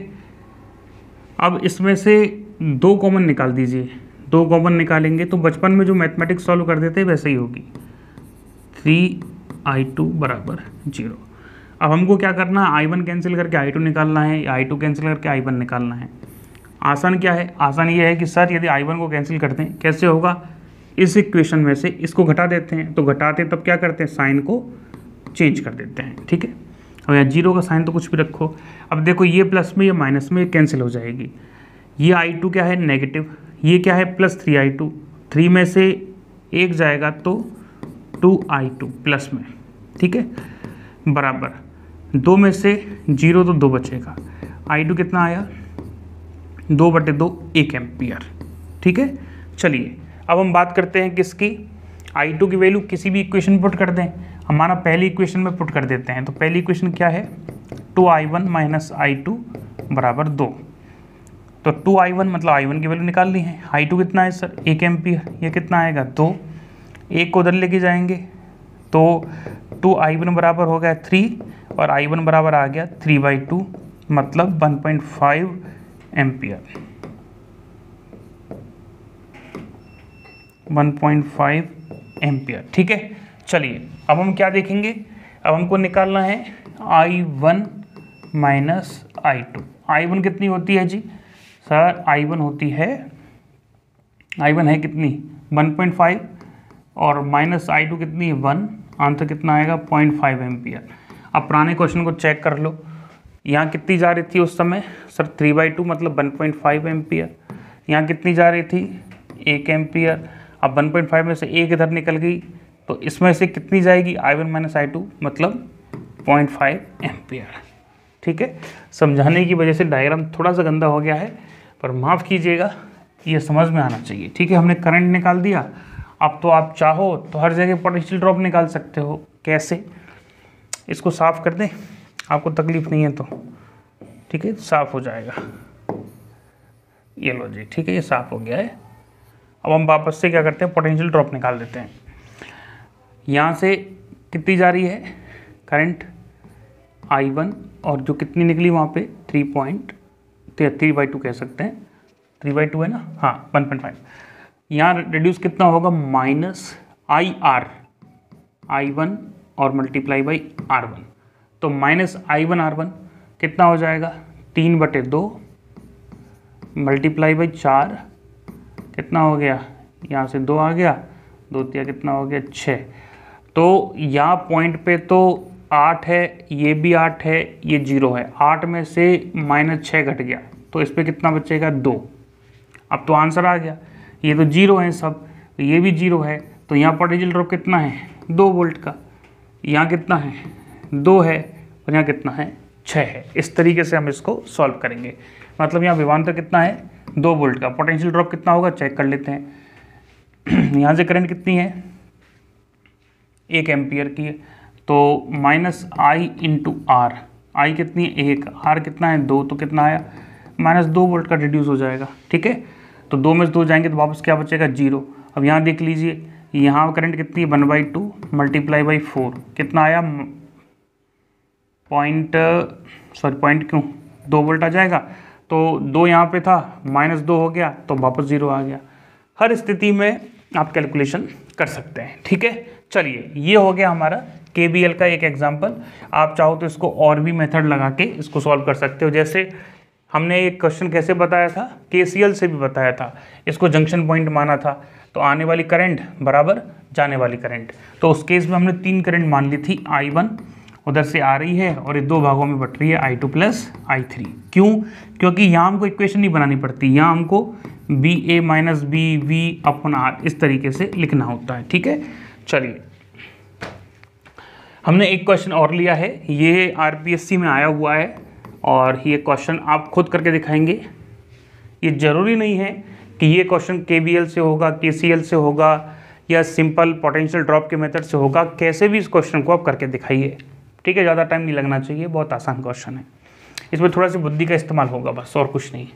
अब इसमें से 2 कॉमन निकाल दीजिए। 2 कॉमन निकालेंगे तो बचपन में जो मैथमेटिक्स सॉल्व कर देते वैसे ही होगी। I2 बराबर 0। अब हमको क्या करना है, I1 कैंसिल करके I2 निकालना है या I2 कैंसिल करके I1 निकालना है। आसान क्या है, आसान ये है कि सर यदि I1 को कैंसिल करते हैं कैसे होगा, इस इक्वेशन में से इसको घटा देते हैं, तो घटाते हैं तब क्या करते हैं, साइन को चेंज कर देते हैं। ठीक है, अब यहाँ 0 का साइन तो कुछ भी रखो। अब देखो ये प्लस में ये माइनस में कैंसिल हो जाएगी। ये I2 क्या है, नेगेटिव, ये क्या है प्लस 3I2, 3 में से 1 जाएगा तो 2I2 प्लस में। ठीक है, बराबर 2 में से 0 तो 2 बचेगा। I2 कितना आया, 2/2 1 एम्पियर। ठीक है, चलिए अब हम बात करते हैं किसकी, I2 की वैल्यू किसी भी इक्वेशन पुट कर दें। हमारा पहली इक्वेशन में पुट कर देते हैं, तो पहली इक्वेशन क्या है, 2I1 माइनस I2 बराबर 2। तो 2I1 मतलब I1 की वैल्यू निकालनी है। I2 कितना है सर, 1 एम्पियर, ये कितना आएगा 2, 1 को उधर लेके जाएंगे तो 2I1 बराबर हो गया 3 और I1 बराबर आ गया 3/2 मतलब 1.5 एम्पियर, 1.5 एम्पियर। ठीक है, चलिए अब हम क्या देखेंगे, अब हमको निकालना है I1 माइनस I2। I1 कितनी होती है जी सर, I1 होती है, I1 है कितनी 1.5 और माइनस I2 कितनी है 1, आंसर कितना आएगा 0.5 एम्पियर। अब पुराने क्वेश्चन को चेक कर लो, यहाँ कितनी जा रही थी उस समय सर 3/2 मतलब 1.5 एम्पियर, यहाँ कितनी जा रही थी 1 एम्पियर। अब 1.5 में से 1 इधर निकल गई तो इसमें से कितनी जाएगी I1 माइनस I2 मतलब 0.5 एम्पियर। ठीक है, समझाने की वजह से डायग्राम थोड़ा सा गंदा हो गया है पर माफ़ कीजिएगा, ये समझ में आना चाहिए। ठीक है, हमने करंट निकाल दिया, अब तो आप चाहो तो हर जगह पोटेंशियल ड्रॉप निकाल सकते हो। कैसे, इसको साफ़ कर दें, आपको तकलीफ़ नहीं है तो। ठीक है, साफ़ हो जाएगा, ये लो जी। ठीक है, ये साफ़ हो गया है। अब हम वापस से क्या करते हैं, पोटेंशियल ड्रॉप निकाल देते हैं। यहाँ से कितनी जा रही है करंट I1 और जो कितनी निकली वहाँ पे 3/2 कह सकते हैं, 3/2 है ना, हाँ 1.5। यहाँ रिड्यूस कितना होगा माइनस IR, I1 और मल्टीप्लाई बाई R1, तो माइनस I1 R1 कितना हो जाएगा 3/2 मल्टीप्लाई बाई 4 कितना हो गया, यहाँ से 2 आ गया, 2 तिया कितना हो गया 6। तो यहाँ पॉइंट पे तो 8 है, ये भी 8 है, ये 0 है, 8 में से -6 घट गया तो इस पर कितना बचेगा 2। अब तो आंसर आ गया, ये तो 0 है सब, तो ये भी 0 है, तो यहाँ पोटेंशियल ड्रॉप कितना है 2 वोल्ट का, यहाँ कितना है 2 है और यहाँ कितना है 6 है। इस तरीके से हम इसको सॉल्व करेंगे। मतलब यहाँ विभवांतर कितना है 2 वोल्ट का, पोटेंशियल ड्रॉप कितना होगा चेक कर लेते हैं। यहाँ से करंट कितनी है 1 एम्पियर की है, तो minus I into R, I कितनी है 1, R कितना है 2, तो कितना आया -2 वोल्ट का रिड्यूस हो जाएगा। ठीक है, तो 2 में से 2 जाएंगे तो वापस क्या बचेगा 0। अब यहाँ देख लीजिए, यहाँ करंट कितनी है 1/2 मल्टीप्लाई बाई 4 कितना आया पॉइंट क्यों 2 वोल्ट आ जाएगा, तो 2 यहाँ पे था -2 हो गया तो वापस 0 आ गया। हर स्थिति में आप कैलकुलेशन कर सकते हैं। ठीक है, चलिए ये हो गया हमारा KVL का एक एग्जांपल। आप चाहो तो इसको और भी मेथड लगा के इसको सॉल्व कर सकते हो। जैसे हमने एक क्वेश्चन कैसे बताया था, KCL से भी बताया था, इसको जंक्शन पॉइंट माना था, तो आने वाली करंट बराबर जाने वाली करंट, तो उस केस में हमने 3 करंट मान ली थी, I1 उधर से आ रही है और ये 2 भागों में बट रही है I2 प्लस I3। क्यों, क्योंकि यहाँ हमको इक्वेशन नहीं बनानी पड़ती, यहाँ हमको BA माइनस BV/R इस तरीके से लिखना होता है। ठीक है, चलिए हमने एक क्वेश्चन और लिया है, ये RPSC में आया हुआ है और ये क्वेश्चन आप खुद करके दिखाएंगे। ये ज़रूरी नहीं है कि ये क्वेश्चन KVL से होगा, KCL से होगा या सिंपल पोटेंशियल ड्रॉप के मेथड से होगा, कैसे भी इस क्वेश्चन को आप करके दिखाइए। ठीक है, ज़्यादा टाइम नहीं लगना चाहिए, बहुत आसान क्वेश्चन है, इसमें थोड़ा सी बुद्धि का इस्तेमाल होगा बस, और कुछ नहीं।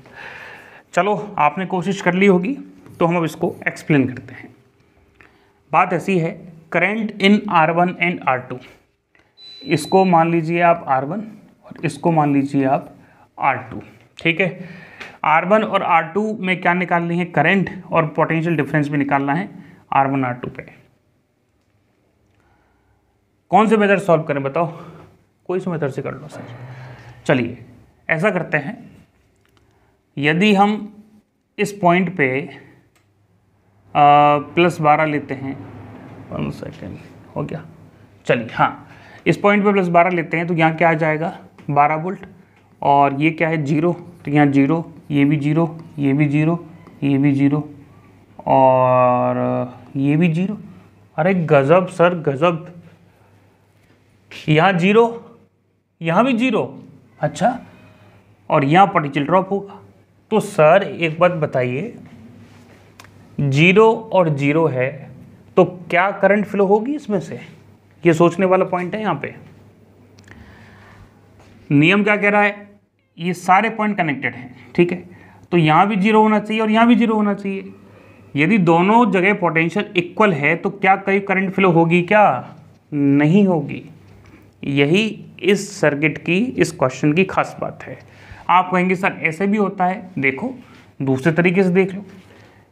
चलो आपने कोशिश कर ली होगी तो हम अब इसको एक्सप्लेन करते हैं। बात ऐसी है, current in R1 and R2, इसको मान लीजिए आप R1 और इसको मान लीजिए आप R2। ठीक है, R1 और R2 में क्या निकालनी है, करंट, और पोटेंशियल डिफरेंस भी निकालना है R1 R2 पे। कौन से मेथड सॉल्व करें बताओ, कोई से मेथड से कर लो सर। चलिए ऐसा करते हैं, यदि हम इस पॉइंट पे +12 लेते हैं, 1 सेकेंड हो गया, चलिए हाँ, इस पॉइंट पे +12 लेते हैं तो यहाँ क्या आ जाएगा 12 वोल्ट, और ये क्या है 0, तो यहाँ 0, ये भी 0, ये भी 0, ये भी 0 और ये भी 0। अरे गजब सर गजब, यहाँ 0, यहाँ भी 0, अच्छा, और यहाँ पोटेंशियल ड्रॉप होगा। तो सर एक बात बताइए, 0 और 0 है तो क्या करंट फ्लो होगी इसमें से, ये सोचने वाला पॉइंट है यहाँ पे। नियम क्या कह रहा है, ये सारे पॉइंट कनेक्टेड हैं, ठीक है, तो यहाँ भी 0 होना चाहिए और यहाँ भी 0 होना चाहिए। यदि दोनों जगह पोटेंशियल इक्वल है तो क्या कहीं करंट फ्लो होगी, क्या नहीं होगी। यही इस सर्किट की, इस क्वेश्चन की खास बात है। आप कहेंगे सर ऐसे भी होता है, देखो दूसरे तरीके से देख लो,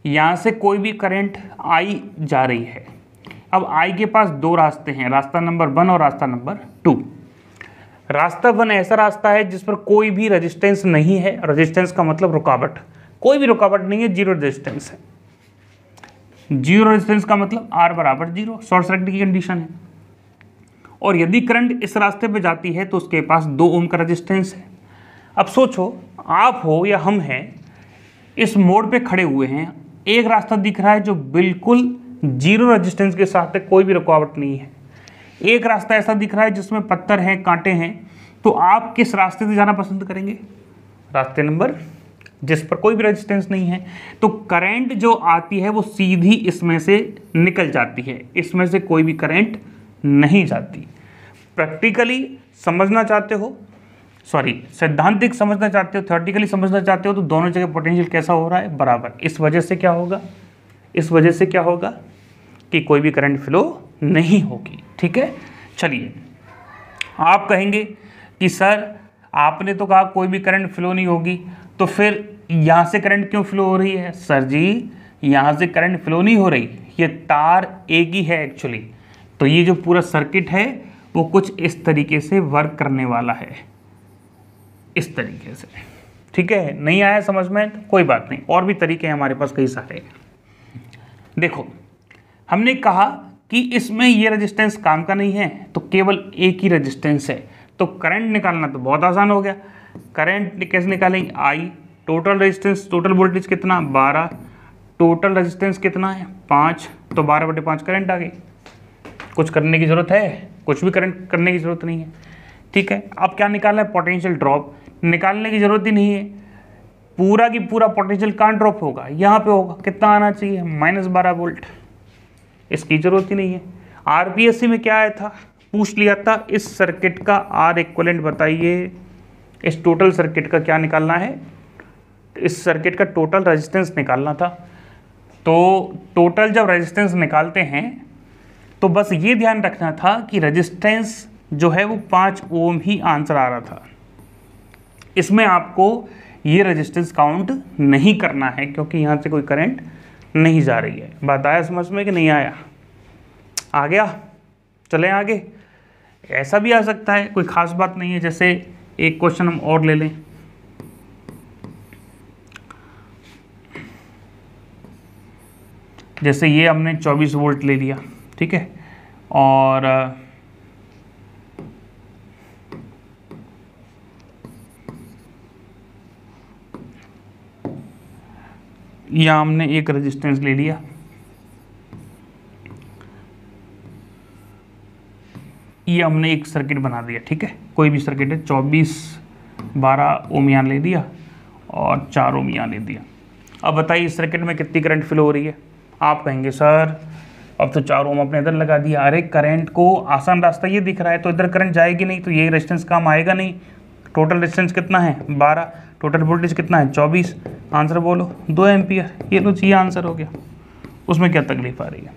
यहाँ से कोई भी करंट आई जा रही है, अब आई के पास दो रास्ते हैं, रास्ता नंबर 1 और रास्ता नंबर 2। रास्ता 1 ऐसा रास्ता है जिस पर कोई भी रेजिस्टेंस नहीं है, रेजिस्टेंस का मतलब रुकावट, कोई भी रुकावट नहीं है, जीरो रेजिस्टेंस है। जीरो रेजिस्टेंस का मतलब R = 0, शॉर्ट सर्किट की कंडीशन है। और यदि करंट इस रास्ते पे जाती है तो उसके पास 2 ओम का रेजिस्टेंस है। अब सोचो आप हो या हम हैं, इस मोड़ पे खड़े हुए हैं, एक रास्ता दिख रहा है जो बिल्कुल जीरो रेजिस्टेंस के साथ है, कोई भी रुकावट नहीं है, एक रास्ता ऐसा दिख रहा है जिसमें पत्थर हैं, कांटे हैं, तो आप किस रास्ते से जाना पसंद करेंगे, रास्ते नंबर जिस पर कोई भी रेजिस्टेंस नहीं है। तो करंट जो आती है वो सीधी इसमें से निकल जाती है, इसमें से कोई भी करंट नहीं जाती। प्रैक्टिकली समझना चाहते हो, सॉरी सैद्धांतिक समझना चाहते हो, थ्योरेटिकली समझना चाहते हो, तो दोनों जगह पोटेंशियल कैसा हो रहा है, बराबर। इस वजह से क्या होगा, इस वजह से क्या होगा कि कोई भी करंट फ्लो नहीं होगी, ठीक है। चलिए आप कहेंगे कि सर आपने तो कहा कोई भी करंट फ्लो नहीं होगी, तो फिर यहाँ से करंट क्यों फ्लो हो रही है। सर जी यहाँ से करंट फ्लो नहीं हो रही, ये तार एक ही है एक्चुअली। तो ये जो पूरा सर्किट है वो कुछ इस तरीके से वर्क करने वाला है, इस तरीके से, ठीक है। नहीं आया समझ में तो कोई बात नहीं, और भी तरीके हैं हमारे पास कई सारे। देखो हमने कहा कि इसमें ये रेजिस्टेंस काम का नहीं है, तो केवल एक ही रेजिस्टेंस है, तो करंट निकालना तो बहुत आसान हो गया। करंट कैसे निकालेंगे, आई, टोटल रेजिस्टेंस, टोटल वोल्टेज कितना 12, टोटल रेजिस्टेंस कितना है 5, तो 12/5 करंट आ गई। कुछ करने की जरूरत है, कुछ भी करंट करने की जरूरत नहीं है, ठीक है। अब क्या निकालना है, पोटेंशियल ड्रॉप, निकालने की जरूरत ही नहीं है, पूरा की पूरा पोटेंशियल कहाँ ड्रॉप होगा, यहाँ पे होगा, कितना आना चाहिए -12 वोल्ट, इसकी जरूरत ही नहीं है। आरपीएससी में क्या आया था, पूछ लिया था इस सर्किट का आर इक्विवेलेंट बताइए, इस टोटल सर्किट का क्या निकालना है, इस सर्किट का टोटल रेजिस्टेंस निकालना था। तो टोटल जब रेजिस्टेंस निकालते हैं तो बस ये ध्यान रखना था कि रेजिस्टेंस जो है वो 5 ओम ही आंसर आ रहा था, इसमें आपको ये रेजिस्टेंस काउंट नहीं करना है क्योंकि यहाँ से कोई करंट नहीं जा रही है। बात आया समझ में कि नहीं आया, आ गया। चलें आगे। ऐसा भी आ सकता है, कोई खास बात नहीं है। जैसे एक क्वेश्चन हम और ले लें, जैसे ये हमने 24 वोल्ट ले लिया, ठीक है, और यहाँ हमने एक रेजिस्टेंस ले लिया, ये हमने एक सर्किट बना दिया, ठीक है, कोई भी सर्किट है, 12 ओम यहाँ ले दिया और 4 ओम यहाँ ले दिया। अब बताइए इस सर्किट में कितनी करंट फ्लो हो रही है। आप कहेंगे सर अब तो 4 ओम अपने इधर लगा दिया, अरे करंट को आसान रास्ता ये दिख रहा है तो इधर करंट जाएगी नहीं, तो ये रेजिस्टेंस काम आएगा नहीं। टोटल रेजिस्टेंस कितना है 12, टोटल वोल्टेज कितना है 24, आंसर बोलो 2 एम्पियर। ये तो ये आंसर हो गया, उसमें क्या तकलीफ आ रही है,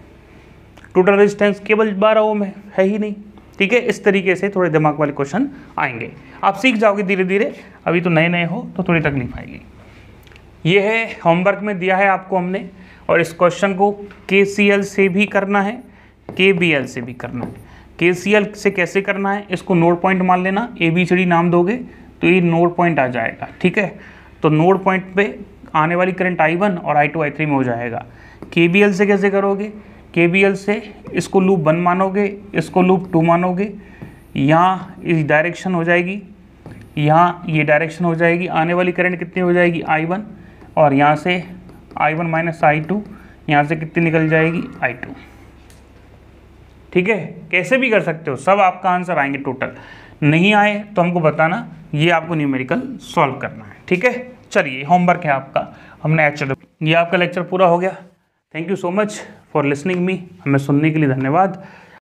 टोटल रेजिस्टेंस केवल 12 ओम है ही नहीं, ठीक है। इस तरीके से थोड़े दिमाग वाले क्वेश्चन आएंगे, आप सीख जाओगे धीरे धीरे, अभी तो नए नए हो तो थोड़ी तकलीफ आएगी। ये है होमवर्क में दिया है आपको हमने, और इस क्वेश्चन को KCL से भी करना है, KBL से भी करना है। KCL से कैसे करना है, इसको नोड पॉइंट मान लेना, ABCD नाम दोगे तो ये नोड पॉइंट आ जाएगा, ठीक है। तो नोड पॉइंट पे आने वाली करंट I1 और I2 I3 में हो जाएगा। KVL से कैसे करोगे, KVL से इसको लूप 1 मानोगे, इसको लूप 2 मानोगे, यहाँ इस डायरेक्शन हो जाएगी, यहाँ ये डायरेक्शन हो जाएगी, आने वाली करंट कितनी हो जाएगी I1, और यहाँ से I1 माइनस I2, यहाँ से कितनी निकल जाएगी I2, ठीक है। कैसे भी कर सकते हो, सब आपका आंसर आएंगे टोटल। नहीं आए तो हमको बताना, ये आपको न्यूमेरिकल सॉल्व करना है, ठीक है। चलिए होमवर्क है आपका, हमने ये आपका लेक्चर पूरा हो गया। Thank you so much for listening me, हमें सुनने के लिए धन्यवाद।